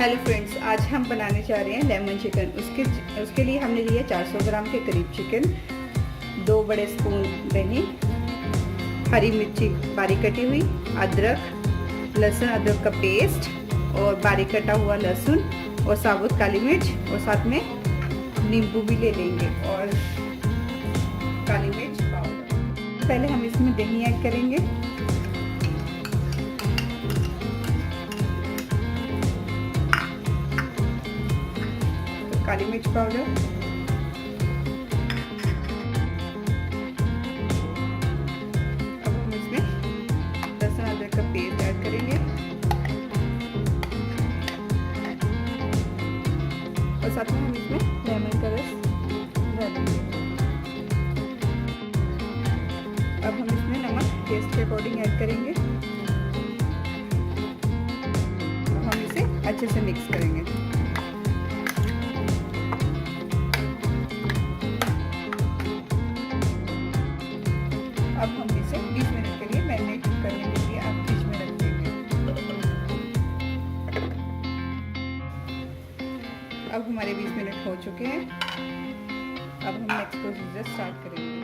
Hello friends, आज हम बनाने जा रहे हैं लेमन चिकन। उसके लिए हमने लिया 400 ग्राम के करीब चिकन, 2 बड़े स्पून दही, हरी मिर्ची बारीक कटी हुई, अदरक लहसुन अदरक का पेस्ट और बारीक कटा हुआ लहसुन और साबुत काली मिर्च, और साथ में नींबू भी ले लेंगे और काली मिर्च पाउडर। पहले हम इसमें दही ऐड करेंगे, काली मिर्च पाउडर, अब हम इसमें लहसुन अदरक का पेस्ट ऐड करेंगे और साथ में हम इसमें लेमन का रस डालेंगे। अब हम इसमें नमक टेस्ट के अकॉर्डिंग ऐड करेंगे। अब हम इसे अच्छे से मिक्स करेंगे। अब हम इसे 20 मिनट के लिए मैरिनेट करने के लिए आप फ्रिज में रख देंगे। अब हमारे 20 मिनट हो चुके हैं। अब हम नेक्स्ट प्रोसीजर स्टार्ट करेंगे।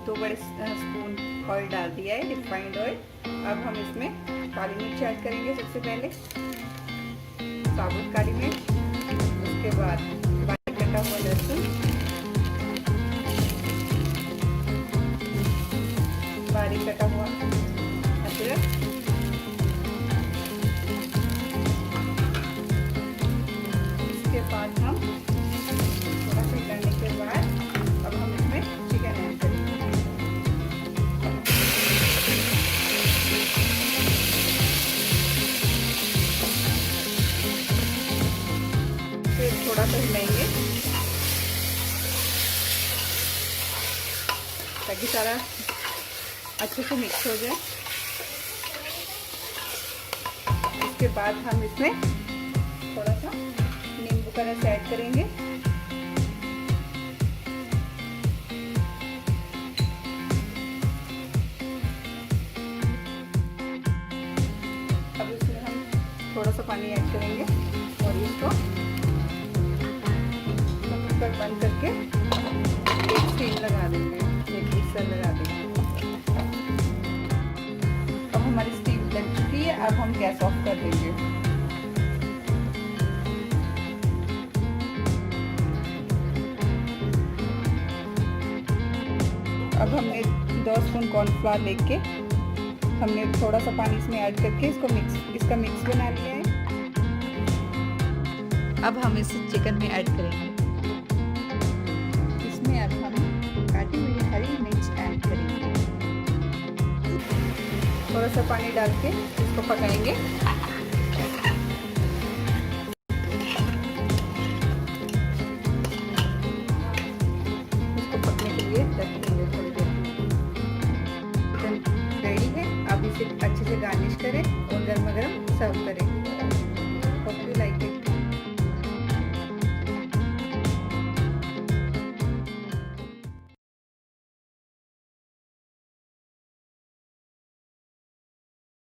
2 बड़े स्पून ऑयल डाल दिया है, रिफाइंड ऑयल। अब हम इसमें काली मिर्च ऐड करेंगे। सबसे पहले साबुत काली मिर्च, उसके बाद बारीक कटा हुआ लहसुन, बारीक कटा हुआ अदरक, इसके बाद हम थोड़ा सा करने के बाद अब हम इसमें चिकन ऐड करेंगे। फिर थोड़ा सा हिलाएंगे ताकि सारा अच्छे से मिक्स हो जाए। इसके बाद हम इसमें थोड़ा सा नींबू का रस ऐड करेंगे। अब इसमें हम थोड़ा सा पानी ऐड करेंगे और इसको कुकर बंद करके एक स्टीम लगा देंगे, एक मिक्सर लगा देंगे। हमारी स्टीम लग चुकी है। अब हम गैस ऑफ कर देंगे। अब हमने 2 स्पून कॉर्नफ्लावर लेके हमने थोड़ा सा पानी इसमें ऐड करके इसका मिक्स बना लिया है। अब हम इस चिकन में ऐड करेंगे। इसमें अब हम काटी हुई हरी मिर्च ऐड करेंगे। थोड़ा सा पानी डाल के इसको पकाएंगे। इसको पकने के लिए रख देंगे थोड़ी देर। चिकन रेडी है। अब इसे अच्छे से गार्निश करें और गर्मा गर्म सर्व करें।